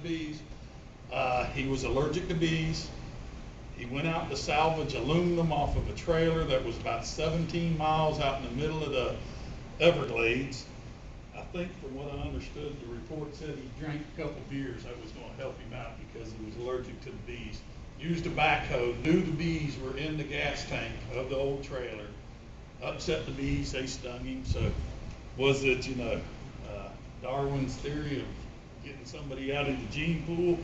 Africanized bees. He was allergic to bees. He went out to salvage aluminum off of a trailer that was about 17 miles out in the middle of the Everglades. I think from what I understood, the report said he drank a couple beers that was going to help him out because he was allergic to the bees. Used a backhoe, knew the bees were in the gas tank of the old trailer, upset the bees, they stung him. So was it, Darwin's theory of getting somebody out of the gene pool,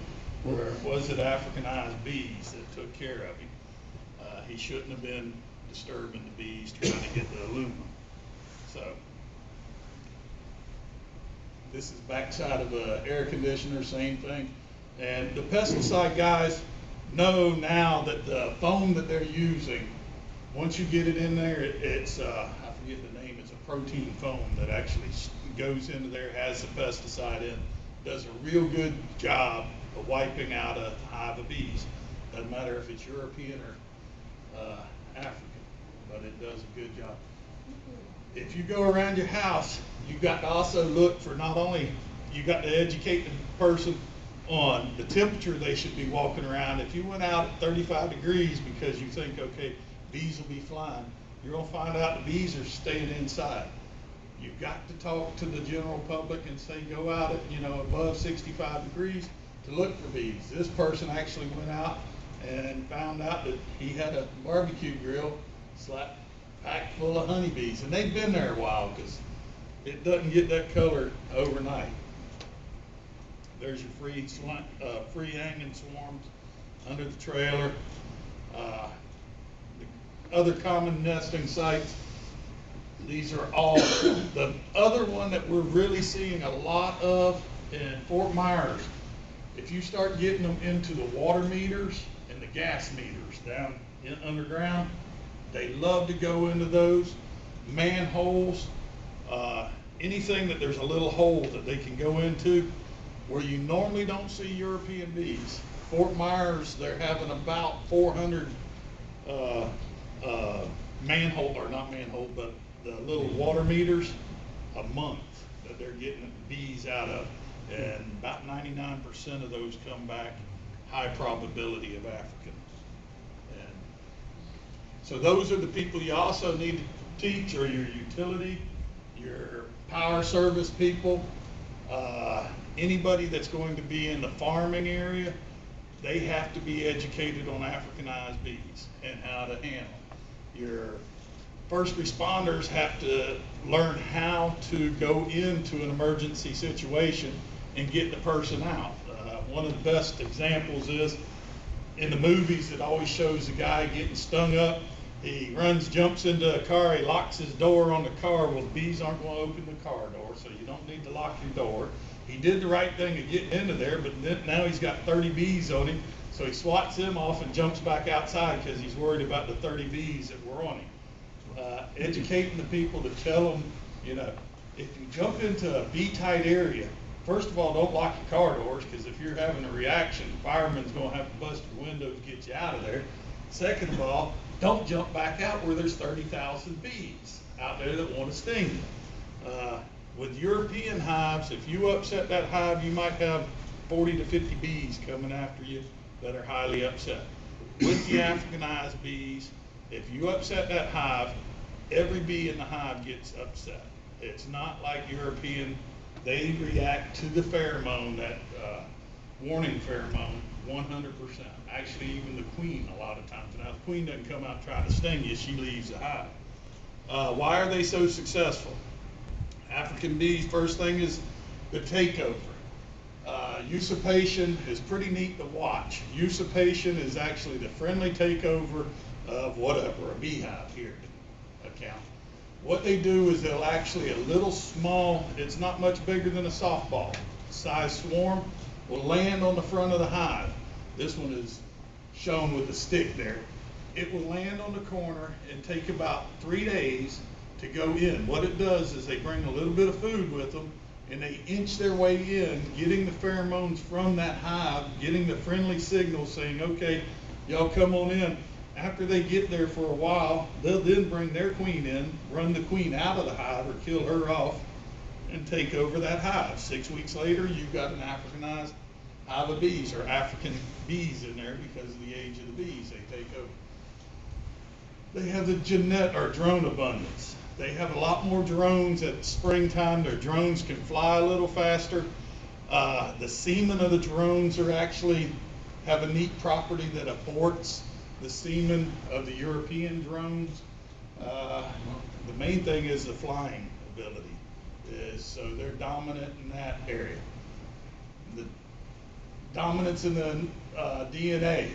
or was it Africanized bees that took care of him? He shouldn't have been disturbing the bees trying to get the aluminum. So this is backside of an air conditioner, same thing. And the pesticide guys know now that the foam that they're using, once you get it in there, it's I forget the name, it's a protein foam that actually goes into there, has the pesticide in, does a real good job of wiping out a hive of bees. Doesn't matter if it's European or African, but it does a good job. If you go around your house, you've got to also look for not only, you got to educate the person on the temperature they should be walking around. If you went out at 35 degrees because you think, okay, bees will be flying, you're going to find out the bees are staying inside. You've got to talk to the general public and say, go out at, above 65 degrees to look for bees. This person actually went out and found out that he had a barbecue grill packed full of honeybees, and they've been there a while because it doesn't get that color overnight. There's your free hanging swarms under the trailer. The other common nesting sites, these are all. The other one that we're really seeing a lot of in Fort Myers, if you start getting them into the water meters and the gas meters down underground, they love to go into those manholes, anything that there's a little hole that they can go into where you normally don't see European bees. Fort Myers, they're having about 400 manhole, or not manhole, but the little water meters a month that they're getting bees out of, and about 99% of those come back high probability of African. And so those are the people you also need to teach, or your utility, your power service people, anybody that's going to be in the farming area. They have to be educated on Africanized bees and how to handle. Your first responders have to learn how to go into an emergency situation and get the person out. One of the best examples is in the movies, it always shows the guy getting stung up. He runs, jumps into a car, he locks his door on the car. Well, the bees aren't going to open the car door, so you don't need to lock your door. He did the right thing of getting into there, but now he's got 30 bees on him, so he swats them off and jumps back outside because he's worried about the 30 bees that were on him. Educating the people to tell them, if you jump into a bee-tight area, first of all, don't lock your car doors, because if you're having a reaction, the fireman's going to have to bust your windows to get you out of there. Second of all, don't jump back out where there's 30,000 bees out there that want to sting you. With European hives, if you upset that hive, you might have 40 to 50 bees coming after you that are highly upset. With the Africanized bees, if you upset that hive, every bee in the hive gets upset. It's not like European. They react to the pheromone, that warning pheromone, 100%. Actually, even the queen a lot of times. Now, the queen doesn't come out trying to sting you, she leaves the hive. Why are they so successful? African bees, first thing is the takeover. Usurpation is pretty neat to watch. Usurpation is actually the friendly takeover of whatever, a beehive here account. What they do is they'll actually, a little small, it's not much bigger than a softball size swarm, will land on the front of the hive. This one is shown with the stick there. It will land on the corner and take about 3 days to go in. What it does is they bring a little bit of food with them and they inch their way in, getting the pheromones from that hive, getting the friendly signal saying, okay, y'all come on in. After they get there for a while, they'll then bring their queen in, run the queen out of the hive or kill her off, and take over that hive. 6 weeks later, you've got an Africanized hive of bees or African bees in there because of the age of the bees they take over. They have the genet or drone abundance. They have a lot more drones at springtime. Their drones can fly a little faster. The semen of the drones have a neat property that aborts the semen of the European drones. The main thing is the flying ability, so they're dominant in that area. The dominance in the DNA,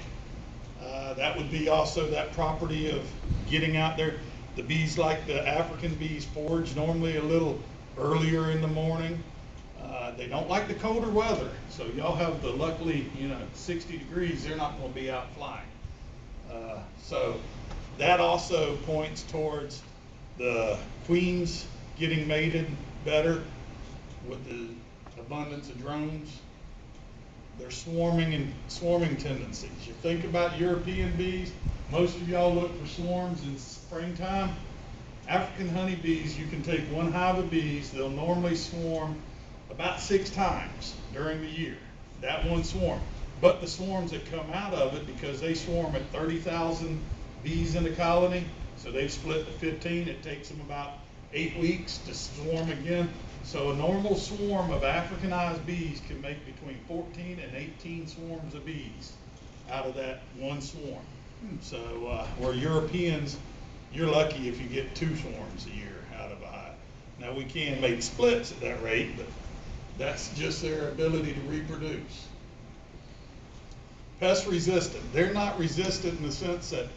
that would be also that property of getting out there. The bees, like the African bees, forage normally a little earlier in the morning. They don't like the colder weather, so y'all have the luckily, 60 degrees, they're not going to be out flying. So that also points towards the queens getting mated better with the abundance of drones. Their swarming tendencies. You think about European bees, most of y'all look for swarms in springtime. African honeybees, you can take one hive of bees, they'll normally swarm about 6 times during the year, that one swarm. But the swarms that come out of it, because they swarm at 30,000 bees in a colony, so they've split to 15, it takes them about 8 weeks to swarm again. So a normal swarm of Africanized bees can make between 14 and 18 swarms of bees out of that one swarm. So where Europeans, you're lucky if you get 2 swarms a year out of a hive. Now we can make splits at that rate, but that's just their ability to reproduce. Pest resistant. They're not resistant in the sense that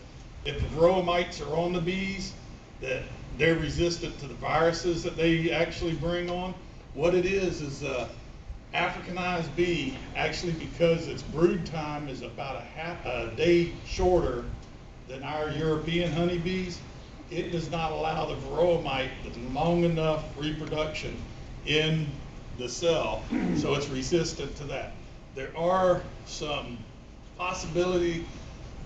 if the varroa mites are on the bees, that they're resistant to the viruses that they actually bring on. What it is Africanized bee, actually, because its brood time is about a day shorter than our European honeybees, it does not allow the varroa mite long enough reproduction in the cell, so it's resistant to that. There are some possibility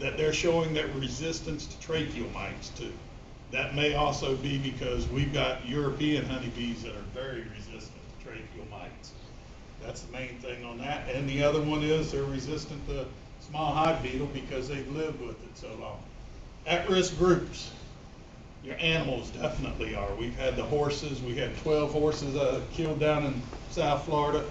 that they're showing that resistance to tracheal mites too. That may also be because we've got European honeybees that are very resistant to tracheal mites. That's the main thing on that. And the other one is they're resistant to small hive beetle because they've lived with it so long. At-risk groups. Your animals definitely are. We've had the horses. We had 12 horses killed down in South Florida.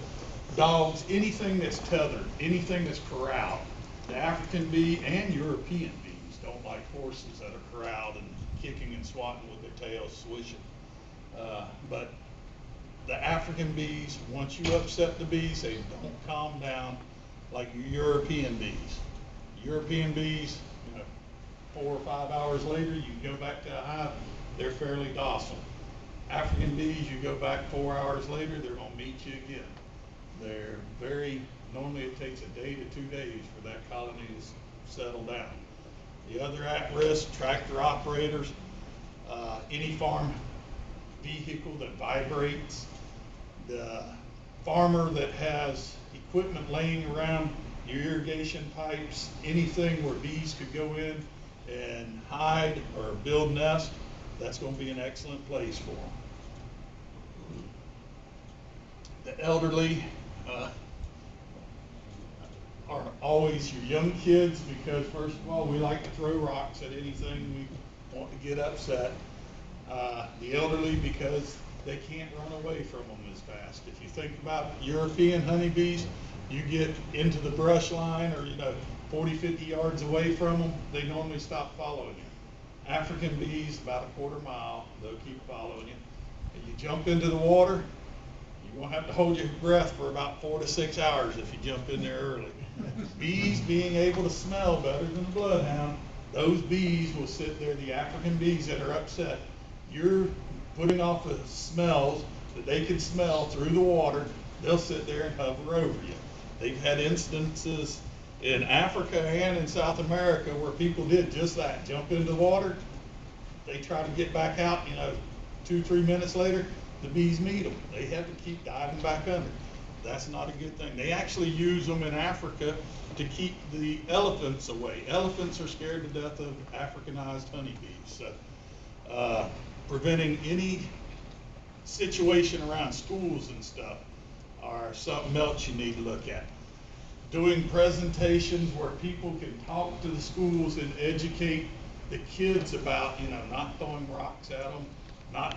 Dogs, anything that's tethered, anything that's corralled. The African bee and European bees don't like horses that are corralled and kicking and swatting with their tails, swishing. But the African bees, once you upset the bees, they don't calm down like European bees. European bees, 4 or 5 hours later, you can go back to a hive, they're fairly docile. African bees, you go back 4 hours later, they're going to meet you again. They're normally it takes a day to 2 days for that colony to settle down. The other at-risk, tractor operators, any farm vehicle that vibrates, the farmer that has equipment laying around, your irrigation pipes, anything where bees could go in and hide or build nests, that's going to be an excellent place for them. The elderly are always your young kids because, first of all, we like to throw rocks at anything we want to get upset. The elderly because they can't run away from them as fast. If you think about European honeybees, you get into the brush line or 40, 50 yards away from them, they normally stop following you. African bees, about a quarter mile, they'll keep following you. If you jump into the water, you're going to have to hold your breath for about 4 to 6 hours if you jump in there early. Bees being able to smell better than the bloodhound, those bees will sit there, the African bees that are upset, you're putting off the smells that they can smell through the water, they'll sit there and hover over you. They've had instances in Africa and in South America where people did just that, jump into the water, they try to get back out, 2 or 3 minutes later, the bees meet them. They have to keep diving back under. That's not a good thing. They actually use them in Africa to keep the elephants away. Elephants are scared to death of Africanized honeybees. So preventing any situation around schools and stuff are something else you need to look at. doing presentations where people can talk to the schools and educate the kids about, you know, not throwing rocks at them, not